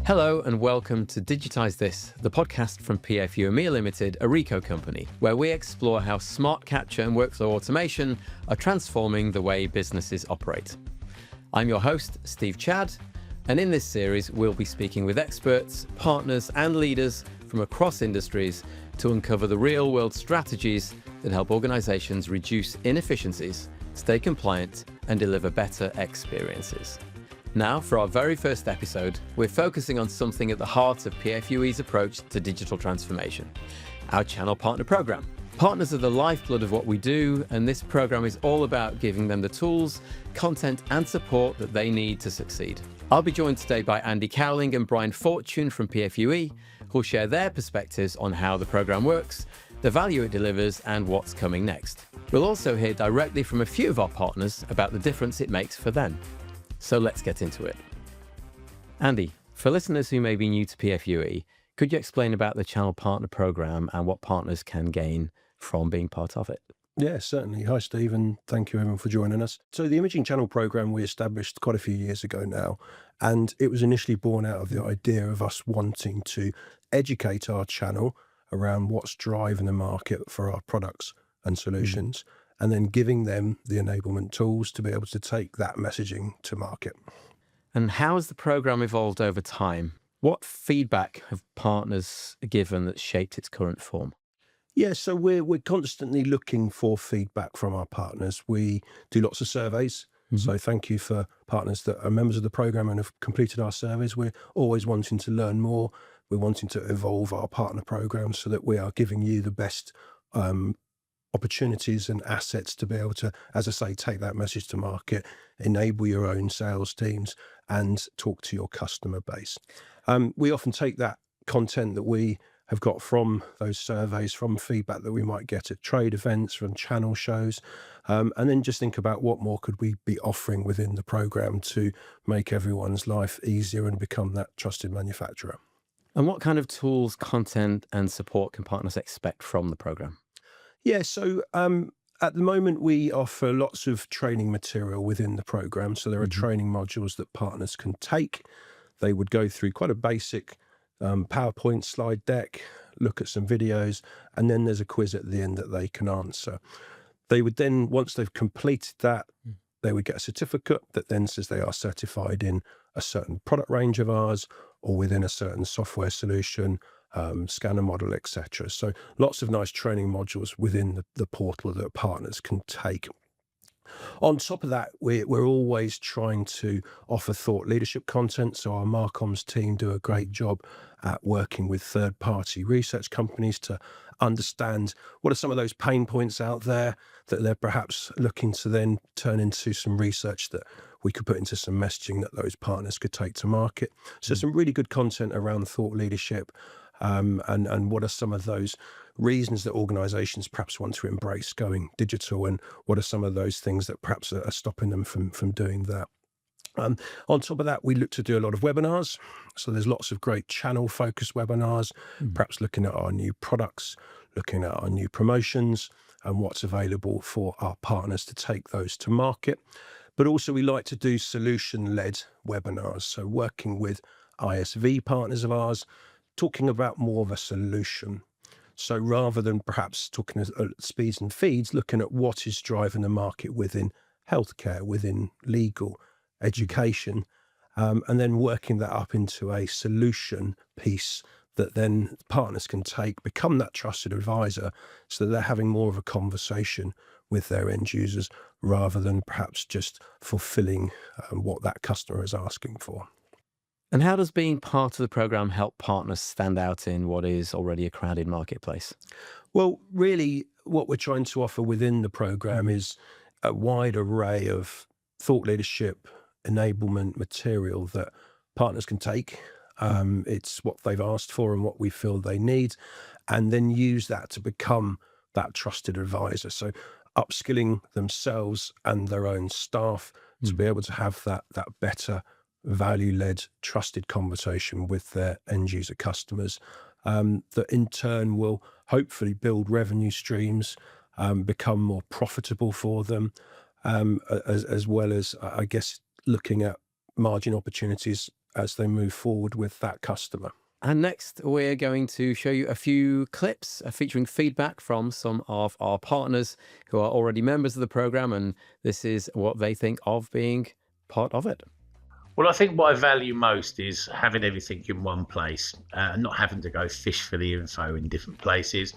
Hello and welcome to Digitise This, the podcast from PFUE EMEA Limited, a RICOH company, where we explore how smart capture and workflow automation are transforming the way businesses operate. I'm your host, Steve Chadd, and in this series we'll be speaking with experts, partners and leaders from across industries to uncover the real-world strategies that help organisations reduce inefficiencies, stay compliant and deliver better experiences. Now, for our very first episode, we're focusing on something at the heart of PFUE's approach to digital transformation, our Channel Partner Programme. Partners are the lifeblood of what we do, and this programme is all about giving them the tools, content and support that they need to succeed. I'll be joined today by Andy Cowling and Brian Fortune from PFUE, who'll share their perspectives on how the programme works, the value it delivers and what's coming next. We'll also hear directly from a few of our partners about the difference it makes for them. So let's get into it. Andy, for listeners who may be new to PFUE, could you explain about the Channel Partner Programme and what partners can gain from being part of it? Yeah, certainly. Hi, Steve, and thank you everyone for joining us. So the Imaging Channel Programme we established quite a few years ago now, and it was initially born out of the idea of us wanting to educate our channel around what's driving the market for our products and solutions, and then giving them the enablement tools to be able to take that messaging to market. And how has the programme evolved over time? What feedback have partners given that shaped its current form? Yeah, so we're constantly looking for feedback from our partners. We do lots of surveys. So thank you for partners that are members of the programme and have completed our surveys. We're always wanting to learn more. We're wanting to evolve our partner programme so that we are giving you the best opportunities and assets to be able to, as I say, take that message to market, enable your own sales teams and talk to your customer base. We often take that content that we have got from those surveys, from feedback that we might get at trade events, from channel shows, and then just think about what more could we be offering within the programme to make everyone's life easier and become that trusted manufacturer. And what kind of tools, content and support can partners expect from the programme? Yeah, so at the moment we offer lots of training material within the programme. So there are training modules that partners can take. They would go through quite a basic PowerPoint slide deck, look at some videos, and then there's a quiz at the end that they can answer. They would then, once they've completed that, they would get a certificate that then says they are certified in a certain product range of ours or within a certain software solution, scanner model, etc. So lots of nice training modules within the portal that partners can take. On top of that, we're always trying to offer thought leadership content. So our Marcoms team do a great job at working with third-party research companies to understand what are some of those pain points out there that they're perhaps looking to then turn into some research that we could put into some messaging that those partners could take to market. So some really good content around thought leadership, and what are some of those reasons that organisations perhaps want to embrace going digital, and what are some of those things that perhaps are stopping them from doing that. On top of that, we look to do a lot of webinars. So there's lots of great channel-focused webinars, perhaps looking at our new products, looking at our new promotions and what's available for our partners to take those to market. But also we like to do solution-led webinars. So working with ISV partners of ours, talking about more of a solution. So rather than perhaps talking at speeds and feeds, looking at what is driving the market within healthcare, within legal, education, and then working that up into a solution piece that then partners can take, become that trusted advisor, so that they're having more of a conversation with their end users rather than perhaps just fulfilling what that customer is asking for. And how does being part of the programme help partners stand out in what is already a crowded marketplace? Well, really what we're trying to offer within the programme is a wide array of thought leadership, enablement material that partners can take. It's what they've asked for and what we feel they need, and then use that to become that trusted advisor. So upskilling themselves and their own staff to be able to have that better value-led, trusted conversation with their end-user customers, that in turn will hopefully build revenue streams, become more profitable for them, as well as, I guess, looking at margin opportunities as they move forward with that customer. And next, we're going to show you a few clips featuring feedback from some of our partners who are already members of the program, and this is what they think of being part of it. Well, I think what I value most is having everything in one place, not having to go fish for the info in different places.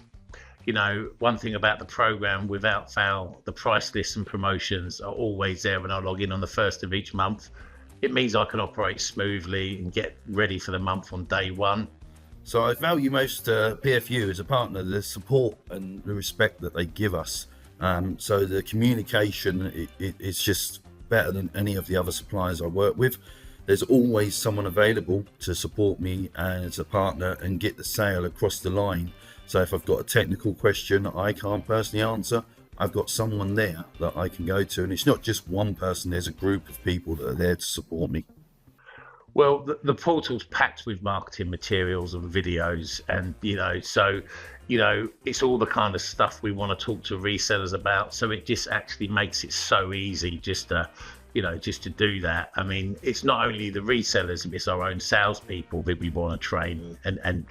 You know, one thing about the program, without fail, the price lists and promotions are always there when I log in on the 1st of each month. It means I can operate smoothly and get ready for the month on day one. So I value most PFUE as a partner, the support and the respect that they give us. So the communication, it's just better than any of the other suppliers I work with. There's always someone available to support me as a partner and get the sale across the line. So if I've got a technical question I can't personally answer, I've got someone there that I can go to. And it's not just one person, there's a group of people that are there to support me. Well, the portal's packed with marketing materials and videos, and it's all the kind of stuff we want to talk to resellers about. So it just actually makes it so easy just to do that. I mean, it's not only the resellers, it's our own salespeople that we want to train and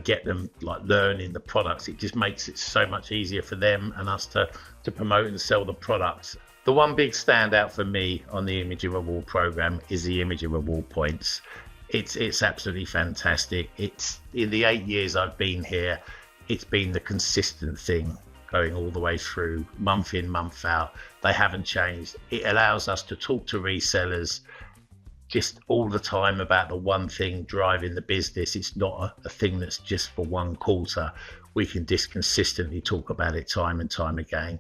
get them like learning the products. It just makes it so much easier for them and us to promote and sell the products. The one big standout for me on the Imager Reward program is the Imager Reward points. It's absolutely fantastic. It's in the 8 years I've been here, it's been the consistent thing going all the way through, month in, month out. They haven't changed. It allows us to talk to resellers just all the time about the one thing driving the business. It's not a thing that's just for one quarter. We can just consistently talk about it time and time again.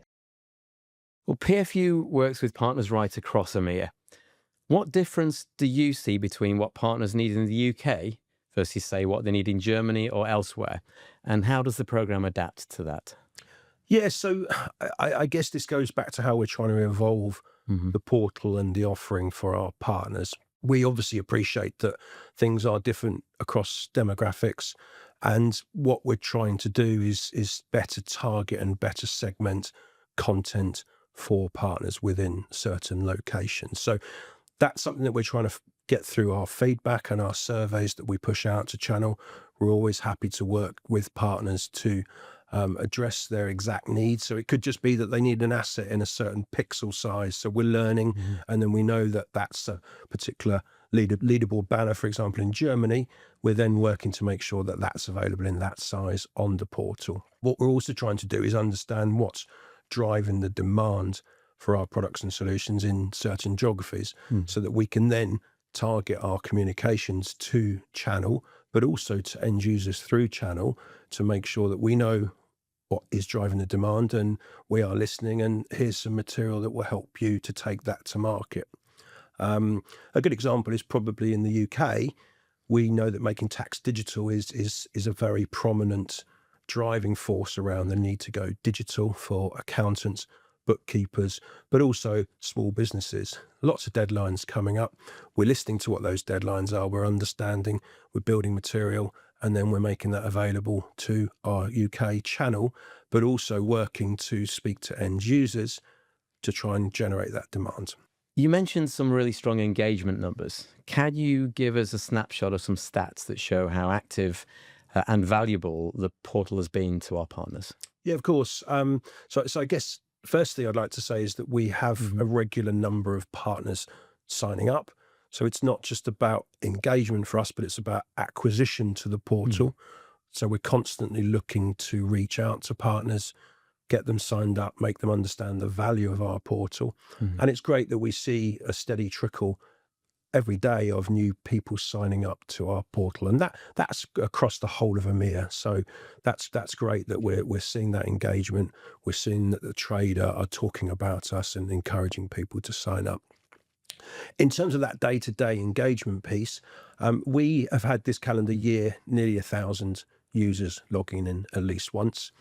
Well, PFUE works with partners right across EMEA. What difference do you see between what partners need in the UK versus, say, what they need in Germany or elsewhere? And how does the program adapt to that? Yeah, so I guess this goes back to how we're trying to evolve the portal and the offering for our partners. We obviously appreciate that things are different across demographics, and what we're trying to do is better target and better segment content for partners within certain locations. So that's something that we're trying to get through our feedback and our surveys that we push out to channel. We're always happy to work with partners to address their exact needs. So it could just be that they need an asset in a certain pixel size. So we're learning, and then we know that that's a particular leaderboard banner, for example, in Germany. We're then working to make sure that that's available in that size on the portal. What we're also trying to do is understand what's driving the demand for our products and solutions in certain geographies, so that we can then target our communications to channel, but also to end users through channel, to make sure that we know what is driving the demand and we are listening, and here's some material that will help you to take that to market. A good example is probably in the UK. We know that making tax digital is a very prominent driving force around the need to go digital for accountants, bookkeepers, but also small businesses. Lots of deadlines coming up. We're listening to what those deadlines are. We're understanding, we're building material, and then we're making that available to our UK channel, but also working to speak to end users to try and generate that demand. You mentioned some really strong engagement numbers. Can you give us a snapshot of some stats that show how active and valuable the portal has been to our partners? Yeah, of course. So I guess firstly, I'd like to say is that we have a regular number of partners signing up. So it's not just about engagement for us, but it's about acquisition to the portal. So we're constantly looking to reach out to partners, get them signed up, make them understand the value of our portal. And it's great that we see a steady trickle every day of new people signing up to our portal, and that's across the whole of EMEA. So that's great that we're seeing that engagement. We're seeing that the trade are talking about us and encouraging people to sign up. In terms of that day-to-day engagement piece, we have had this calendar year nearly 1,000 users logging in at least once,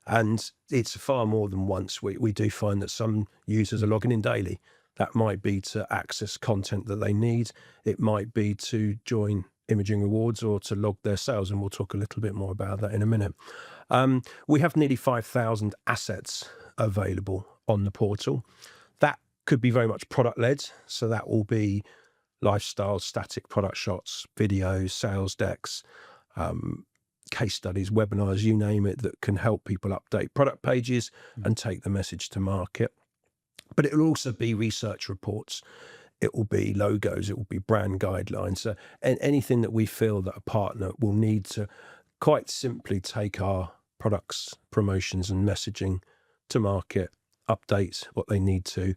and it's far more than once. We do find that some users are logging in daily. That might be to access content that they need. It might be to join Imaging Rewards or to log their sales, and we'll talk a little bit more about that in a minute. We have nearly 5,000 assets available on the portal. That could be very much product led. So that will be lifestyle, static product shots, videos, sales decks, case studies, webinars, you name it, that can help people update product pages and take the message to market. But it will also be research reports. It will be logos. It will be brand guidelines. So anything that we feel that a partner will need to quite simply take our products, promotions and messaging to market, update what they need to,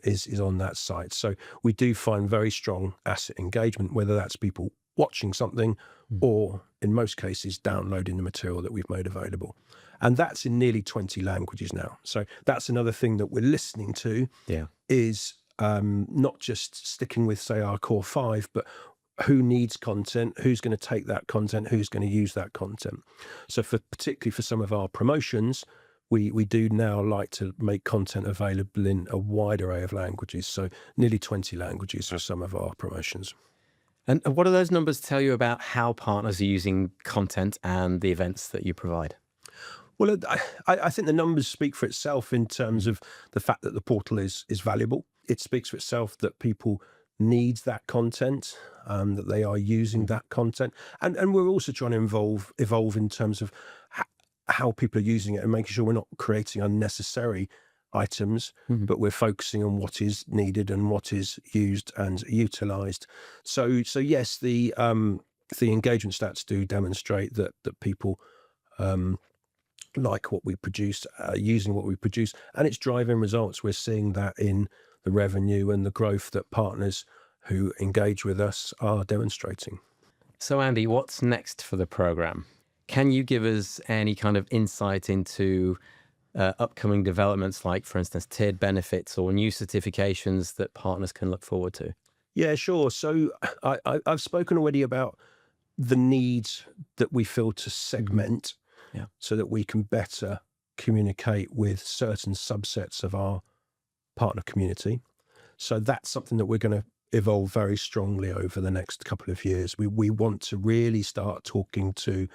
is on that site. So we do find very strong asset engagement, whether that's people watching something or in most cases downloading the material that we've made available. And that's in nearly 20 languages now. So that's another thing that we're listening to, is not just sticking with, say, our core 5, but who needs content, who's going to take that content, who's going to use that content. So particularly for some of our promotions, we do now like to make content available in a wide array of languages. So nearly 20 languages for some of our promotions. And what do those numbers tell you about how partners are using content and the events that you provide? Well, I think the numbers speak for itself in terms of the fact that the portal is valuable. It speaks for itself that people need that content, that they are using that content. And we're also trying to evolve in terms of how people are using it and making sure we're not creating unnecessary items, but we're focusing on what is needed and what is used and utilized. So yes, the engagement stats do demonstrate that people like what we produce, using what we produce, and it's driving results. We're seeing that in the revenue and the growth that partners who engage with us are demonstrating. So Andy, what's next for the program? Can you give us any kind of insight into upcoming developments, like, for instance, tiered benefits or new certifications that partners can look forward to? Yeah, sure. So I've spoken already about the need that we feel to segment so that we can better communicate with certain subsets of our partner community. So that's something that we're going to evolve very strongly over the next couple of years. We want to really start talking to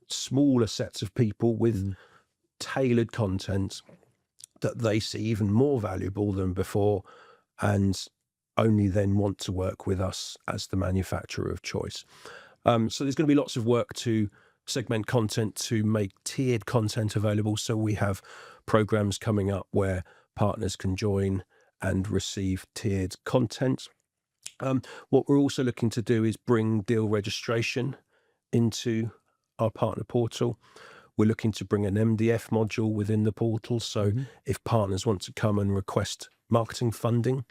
smaller sets of people with tailored content that they see even more valuable than before, and only then want to work with us as the manufacturer of choice. So there's going to be lots of work to segment content, to make tiered content available. So we have programs coming up where partners can join and receive tiered content. What we're also looking to do is bring deal registration into our partner portal. We're looking to bring an MDF module within the portal. So if partners want to come and request marketing funding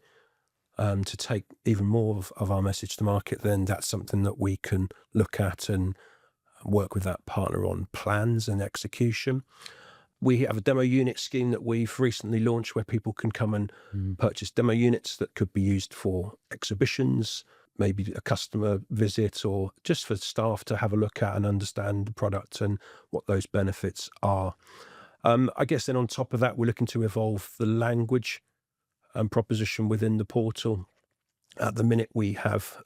to take even more of our message to market, then that's something that we can look at and work with that partner on plans and execution. We have a demo unit scheme that we've recently launched where people can come and purchase demo units that could be used for exhibitions, maybe a customer visit, or just for staff to have a look at and understand the product and what those benefits are. I guess then on top of that, we're looking to evolve the language proposition within the portal. At the minute, we have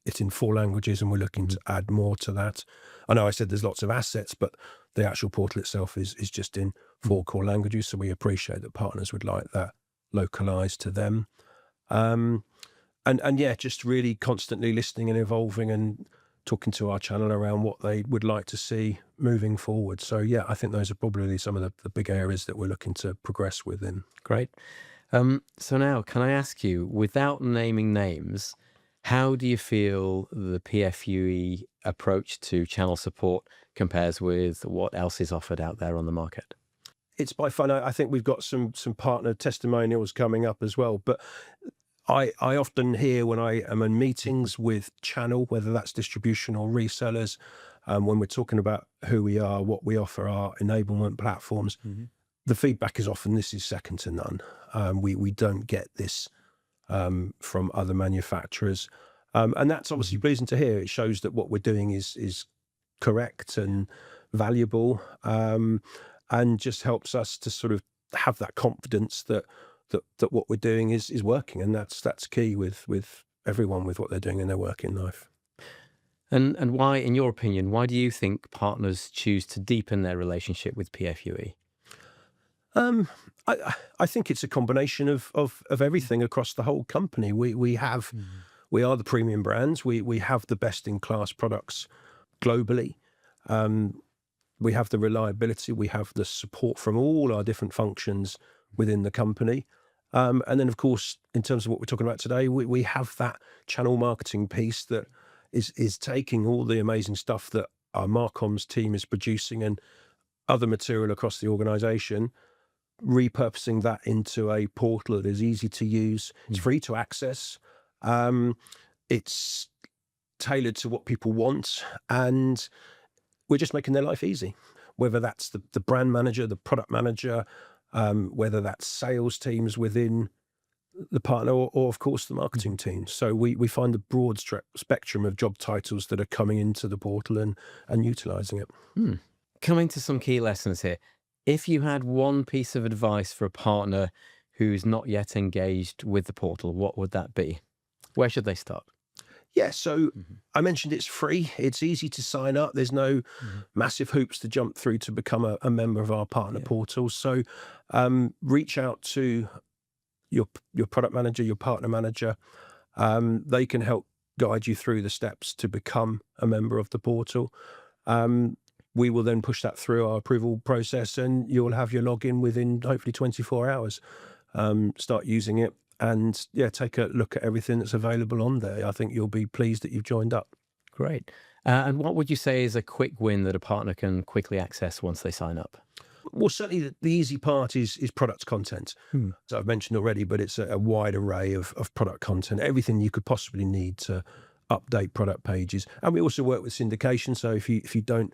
it in 4 languages, and we're looking to add more to that. I know I said there's lots of assets, but the actual portal itself is just in 4 core languages. So we appreciate that partners would like that localized to them. And yeah, just really constantly listening and evolving and talking to our channel around what they would like to see moving forward. So yeah, I think those are probably some of the big areas that we're looking to progress within. Great. So now, can I ask you, without naming names, how do you feel the PFUE approach to channel support compares with what else is offered out there on the market? It's by far, I think we've got some partner testimonials coming up as well, but I often hear when I am in meetings with channel, whether that's distribution or resellers, when we're talking about who we are, what we offer, our enablement platforms, the feedback is often this is second to none. We don't get this from other manufacturers. And that's obviously pleasing to hear. It shows that what we're doing is correct and valuable, and just helps us to sort of have that confidence that what we're doing is working. And that's key with everyone, with what they're doing in their working life. And why, in your opinion, why do you think partners choose to deepen their relationship with PFUE? Um, I think it's a combination of everything across the whole company. We are the premium brands. We have the best in class products globally. We have the reliability. We have the support from all our different functions within the company. And then, of course, in terms of what we're talking about today, we have that channel marketing piece that is taking all the amazing stuff that our Marcoms team is producing and other material across the organisation, repurposing that into a portal that is easy to use. It's free to access. It's tailored to what people want, and we're just making their life easy. Whether that's the brand manager, the product manager, whether that's sales teams within the partner, or of course the marketing team. So we find a broad spectrum of job titles that are coming into the portal and utilising it. Coming to some key lessons here. If you had one piece of advice for a partner who's not yet engaged with the portal, what would that be? Where should they start? Yeah, so I mentioned it's free. It's easy to sign up. There's no massive hoops to jump through to become a member of our partner portal. So reach out to your product manager, your partner manager. They can help guide you through the steps to become a member of the portal. We will then push that through our approval process, and you'll have your login within hopefully 24 hours. Start using it and take a look at everything that's available on there. I think you'll be pleased that you've joined up. Great. And what would you say is a quick win that a partner can quickly access once they sign up? Well, certainly the easy part is product content. So I've mentioned already, but it's a wide array of product content, everything you could possibly need to update product pages. And we also work with syndication. So if you don't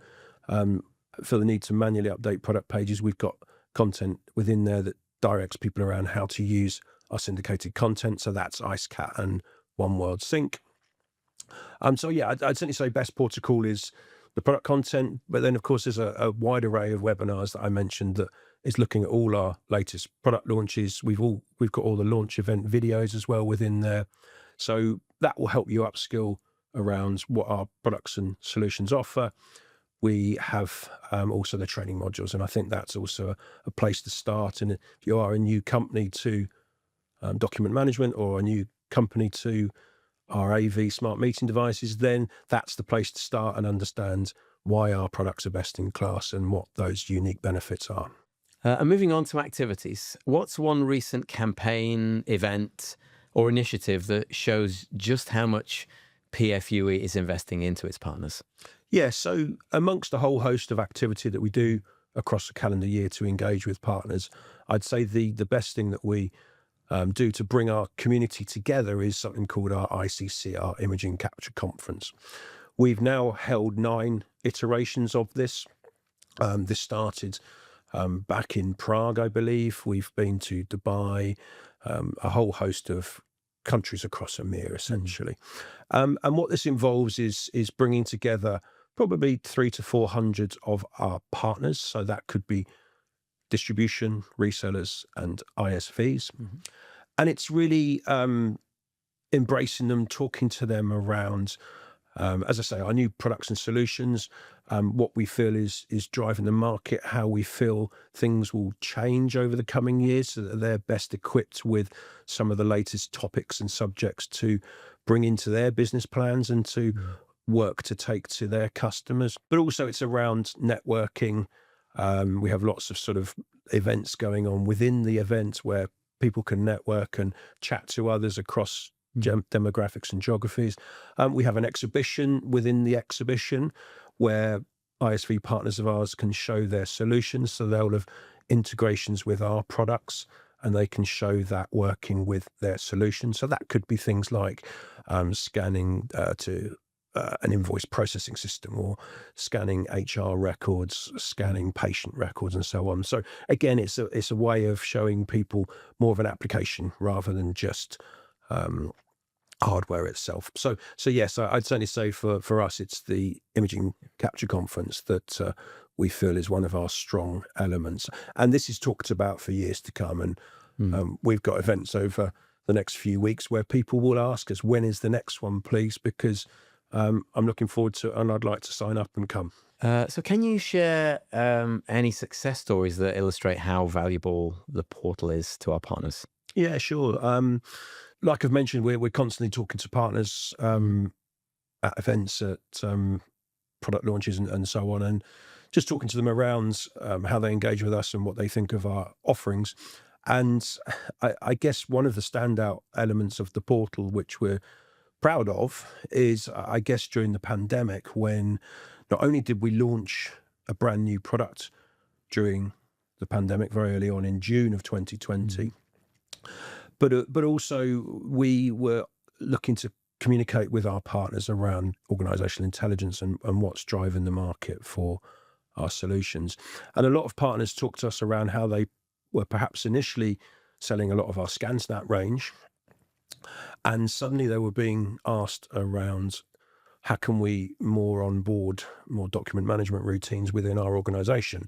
feel the need to manually update product pages, we've got content within there that directs people around how to use our syndicated content. So that's IceCat and One World Sync. I'd certainly say best port of call is the product content, but then of course there's a wide array of webinars that I mentioned that is looking at all our latest product launches. We've got all the launch event videos as well within there. So that will help you upskill around what our products and solutions offer. We have also the training modules, and I think that's also a place to start. And if you are a new company to document management, or a new company to our AV smart meeting devices, then that's the place to start and understand why our products are best in class and what those unique benefits are. And moving on to activities, what's one recent campaign, event, or initiative that shows just how much PFUE is investing into its partners? Yeah, so amongst a whole host of activity that we do across the calendar year to engage with partners, I'd say the best thing that we do to bring our community together is something called our ICC, our Imaging Capture Conference. We've now held 9 iterations of this. This started back in Prague, I believe. We've been to Dubai, a whole host of countries across EMEA, essentially. And what this involves is bringing together probably 300 to 400 of our partners. So that could be distribution, resellers, and ISVs. And it's really embracing them, talking to them around, as I say, our new products and solutions, what we feel is driving the market, how we feel things will change over the coming years so that they're best equipped with some of the latest topics and subjects to bring into their business plans and to work to take to their customers. But also it's around networking. We have lots of sort of events going on within the event where people can network and chat to others across demographics and geographies. We have an exhibition within the exhibition where ISV partners of ours can show their solutions. So they'll have integrations with our products and they can show that working with their solutions. So that could be things like scanning to an invoice processing system, or scanning HR records, scanning patient records, and so on. So again, it's a way of showing people more of an application rather than just hardware itself. So yes, I'd certainly say for us, it's the Imaging Capture Conference that we feel is one of our strong elements. And this is talked about for years to come. And we've got events over the next few weeks where people will ask us, when is the next one, please? Because I'm looking forward to it and I'd like to sign up and come. So can you share any success stories that illustrate how valuable the portal is to our partners? Yeah, sure. Like I've mentioned, we're constantly talking to partners at events, at product launches, and so on, and just talking to them around how they engage with us and what they think of our offerings. And I guess one of the standout elements of the portal, which we're proud of, is I guess during the pandemic, when not only did we launch a brand new product during the pandemic very early on in June of 2020, but also we were looking to communicate with our partners around organizational intelligence and what's driving the market for our solutions. And a lot of partners talked to us around how they were perhaps initially selling a lot of our ScanSnap range, and suddenly they were being asked around how can we more on board more document management routines within our organization.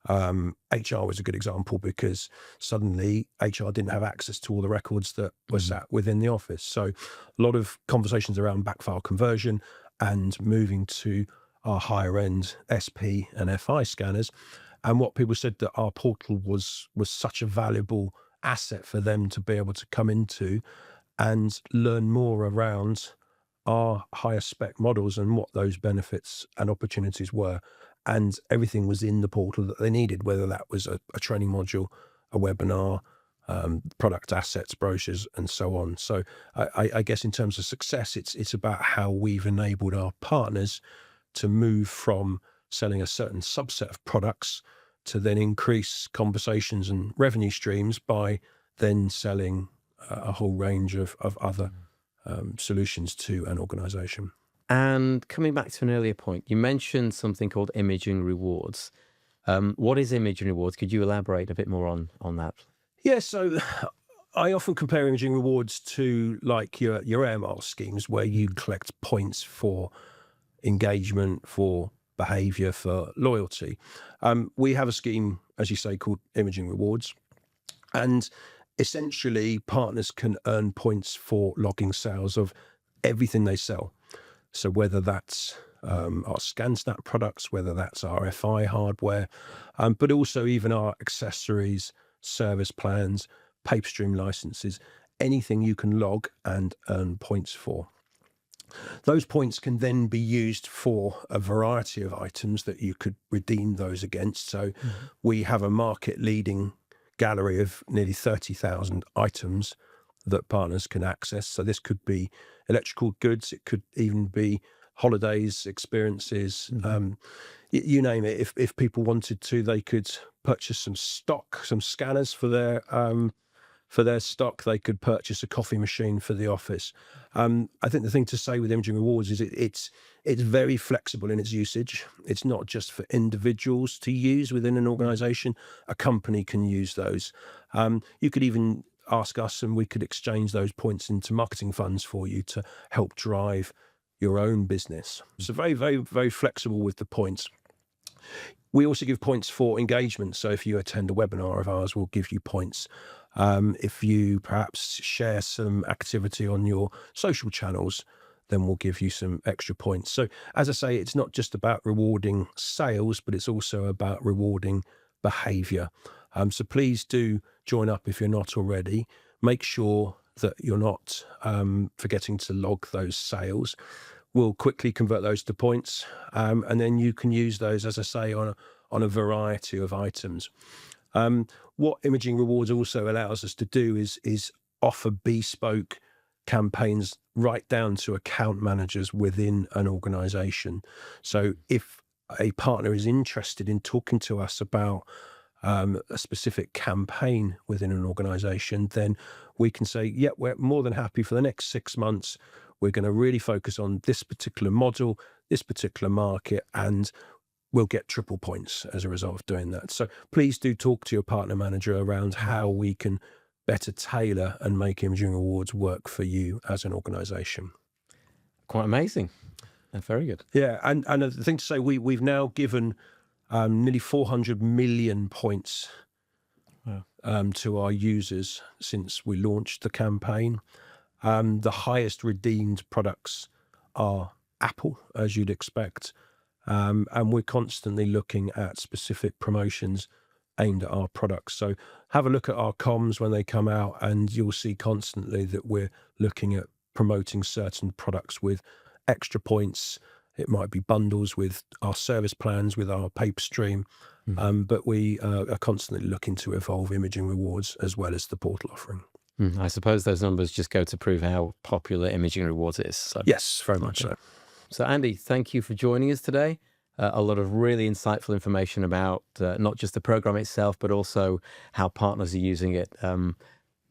HR was a good example, because suddenly HR didn't have access to all the records that were sat within the office. So a lot of conversations around backfile conversion and moving to our higher end SP and FI scanners. And what people said, that our portal was such a valuable asset for them to be able to come into and learn more around our higher spec models and what those benefits and opportunities were. And everything was in the portal that they needed, whether that was a training module, a webinar, product assets, brochures, and so on. So I guess in terms of success, it's about how we've enabled our partners to move from selling a certain subset of products to then increase conversations and revenue streams by then selling a whole range of other solutions to an organization. And coming back to an earlier point, you mentioned something called imaging rewards. What is imaging rewards? Could you elaborate a bit more on that? Yeah, so I often compare imaging rewards to like your air miles schemes, where you collect points for engagement, for behavior, for loyalty. We have a scheme, as you say, called imaging rewards. And essentially, partners can earn points for logging sales of everything they sell. So whether that's our ScanSnap products, whether that's our FI hardware, but also even our accessories, service plans, PaperStream licenses, anything you can log and earn points for. Those points can then be used for a variety of items that you could redeem those against. So we have a market leading gallery of nearly 30,000 items that partners can access. So this could be electrical goods, it could even be holidays, experiences, you name it. If people wanted to, they could purchase some stock, some scanners for their stock. They could purchase a coffee machine for the office. I think the thing to say with imaging rewards is it's very flexible in its usage. It's not just for individuals to use within an organization. A company can use those. You could even ask us and we could exchange those points into marketing funds for you to help drive your own business. So very, very, very flexible with the points. We also give points for engagement. So if you attend a webinar of ours, we'll give you points. If you perhaps share some activity on your social channels, then we'll give you some extra points. So as I say, it's not just about rewarding sales, but it's also about rewarding behavior. So please do join up if you're not already. Make sure that you're not forgetting to log those sales. We'll quickly convert those to points, and then you can use those, as I say, on a variety of items. What imaging rewards also allows us to do is offer bespoke campaigns right down to account managers within an organization. So if a partner is interested in talking to us about a specific campaign within an organization, then we can say, yeah, we're more than happy for the next 6 months. We're going to really focus on this particular model, this particular market, and we'll get triple points as a result of doing that. So please do talk to your partner manager around how we can better tailor and make imaging rewards work for you as an organization. Quite amazing. And very good. Yeah, and the thing to say, we've now given nearly 400 million points to our users since we launched the campaign. The highest redeemed products are Apple, as you'd expect, And we're constantly looking at specific promotions aimed at our products. So have a look at our comms when they come out, and you'll see constantly that we're looking at promoting certain products with extra points. It might be bundles with our service plans, with our paper stream, but we are constantly looking to evolve imaging rewards as well as the portal offering. I suppose those numbers just go to prove how popular imaging rewards is. So. Yes, very much so. So Andy, thank you for joining us today. A lot of really insightful information about not just the program itself, but also how partners are using it.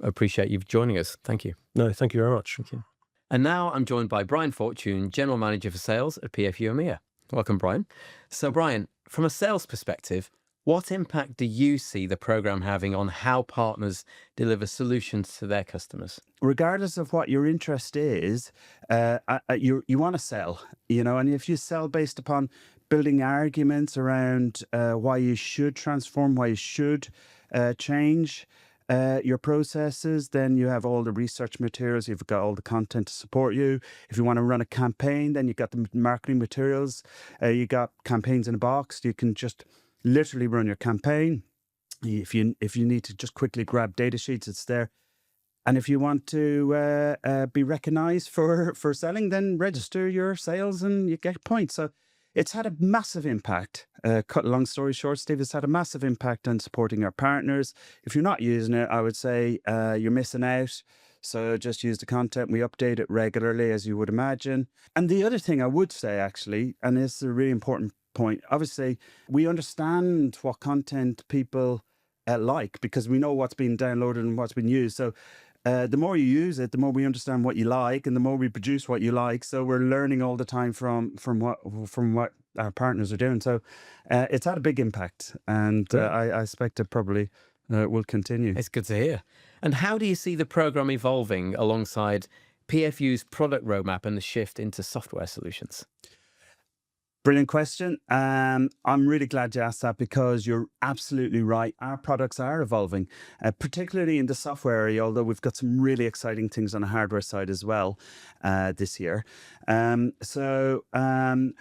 Appreciate you joining us. Thank you. No, thank you very much. Thank you. And now I'm joined by Brian Fortune, General Manager for Sales at PFUE EMEA. Welcome, Brian. So Brian, from a sales perspective, what impact do you see the program having on how partners deliver solutions to their customers? Regardless of what your interest is, you want to sell, and if you sell based upon building arguments around why you should transform, why you should change your processes, then you have all the research materials, you've got all the content to support you. If you want to run a campaign, then you've got the marketing materials, you got campaigns in a box. You can just literally run your campaign. If you need to just quickly grab data sheets, it's there. And if you want to be recognized for selling, then register your sales and you get points. So it's had a massive impact. Cut a long story short, Steve, it's had a massive impact on supporting our partners. If you're not using it, I would say you're missing out. So just use the content. We update it regularly, as you would imagine. And the other thing I would say, actually, and this is a really important point, obviously, we understand what content people like, because we know what's been downloaded and what's been used. So the more you use it, the more we understand what you like, and the more we produce what you like. So we're learning all the time from what our partners are doing. So it's had a big impact, and I expect it probably will continue. It's good to hear. And how do you see the program evolving alongside PFU's product roadmap and the shift into software solutions? Brilliant question. I'm really glad you asked that, because you're absolutely right. Our products are evolving, particularly in the software area, although we've got some really exciting things on the hardware side as well this year. So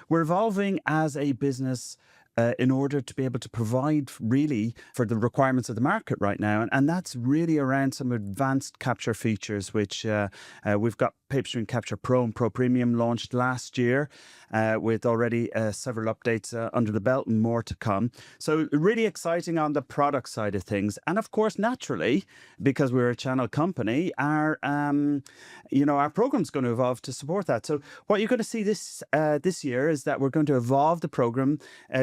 we're evolving as a business in order to be able to provide really for the requirements of the market right now. And that's really around some advanced capture features, which we've got PaperStream Capture Pro and Pro Premium launched last year with already several updates under the belt and more to come. So really exciting on the product side of things. And of course, naturally, because we're a channel company, our program's going to evolve to support that. So what you're going to see this year is that we're going to evolve the program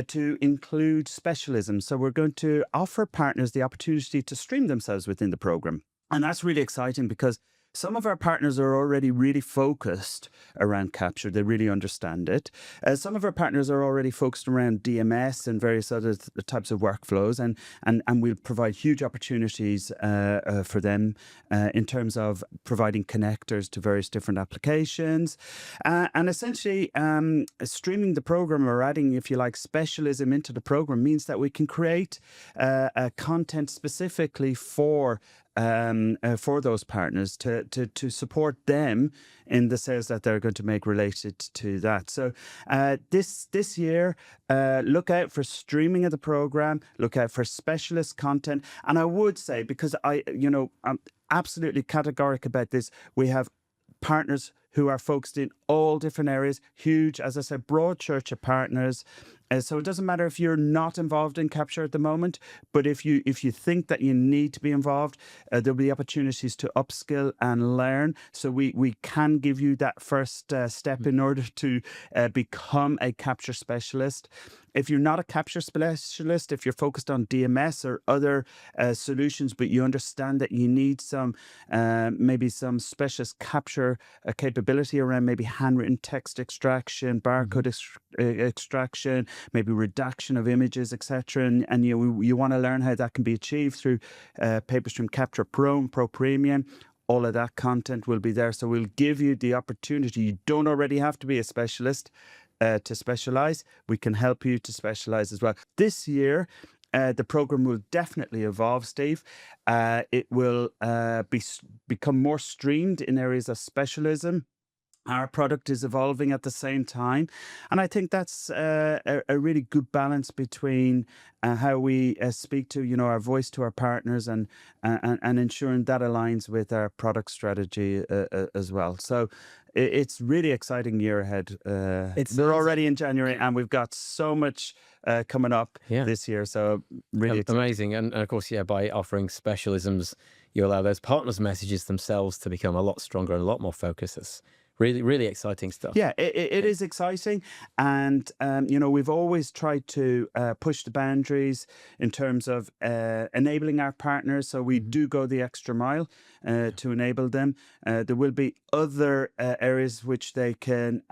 to include specialisms. So we're going to offer partners the opportunity to stream themselves within the program. And that's really exciting, because some of our partners are already really focused around capture. They really understand it. Some of our partners are already focused around DMS and various other types of workflows, and we'll provide huge opportunities for them in terms of providing connectors to various different applications. And essentially, streaming the program, or adding, if you like, specialism into the program, means that we can create content specifically for those partners to support them in the sales that they're going to make related to that. So this year, look out for streaming of the program, look out for specialist content. And I would say, because I'm absolutely categorical about this, we have partners who are focused in all different areas, huge, as I said, broad church of partners. So it doesn't matter if you're not involved in capture at the moment, but if you think that you need to be involved, there'll be opportunities to upskill and learn. So we can give you that first step in order to become a capture specialist. If you're not a capture specialist, if you're focused on DMS or other solutions, but you understand that you need maybe some specialist capture capability around maybe handwritten text extraction, barcode extraction, maybe redaction of images, etc., and you want to learn how that can be achieved through PaperStream Capture Pro and Pro Premium. All of that content will be there. So we'll give you the opportunity. You don't already have to be a specialist to specialize. We can help you to specialize as well. This year, the program will definitely evolve, Steve. It will become more streamed in areas of specialism. Our product is evolving at the same time. And I think that's a really good balance between how we speak to, our voice to our partners and ensuring that aligns with our product strategy as well. So it's really exciting year ahead. We're already in January and we've got so much coming up this year. So really amazing. And of course, by offering specialisms, you allow those partners' messages themselves to become a lot stronger and a lot more focused. It's really, really exciting stuff. Yeah, it is exciting. And, we've always tried to push the boundaries in terms of enabling our partners. So we do go the extra mile to enable them. There will be other areas which they can,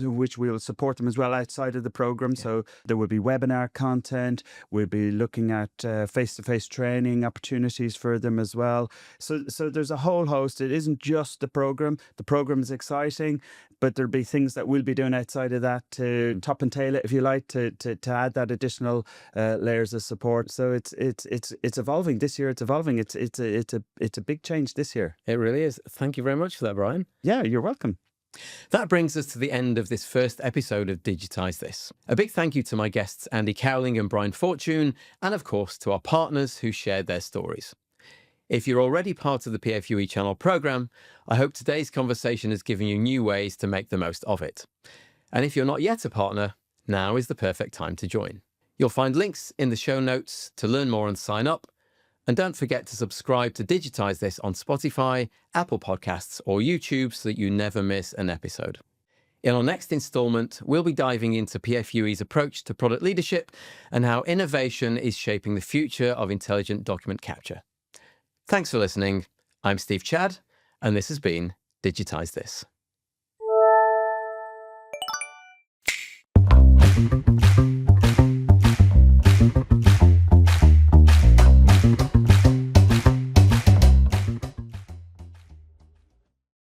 which we'll support them as well outside of the program. So there will be webinar content. We'll be looking at face-to-face training opportunities for them as well. So there's a whole host. It isn't just the program. The program is exciting, but there'll be things that we'll be doing outside of that to top and tail it, if you like, to add that additional layers of support. So it's evolving this year. It's evolving. It's a big change this year. It really is. Thank you very much for that, Brian. Yeah, you're welcome. That brings us to the end of this first episode of Digitise This. A big thank you to my guests Andy Cowling and Brian Fortune, and of course to our partners who shared their stories. If you're already part of the PFUE channel programme, I hope today's conversation has given you new ways to make the most of it. And if you're not yet a partner, now is the perfect time to join. You'll find links in the show notes to learn more and sign up. And don't forget to subscribe to Digitise This on Spotify, Apple Podcasts or YouTube so that you never miss an episode. In our next instalment, we'll be diving into PFUE's approach to product leadership and how innovation is shaping the future of intelligent document capture. Thanks for listening. I'm Steve Chadd, and this has been Digitise This.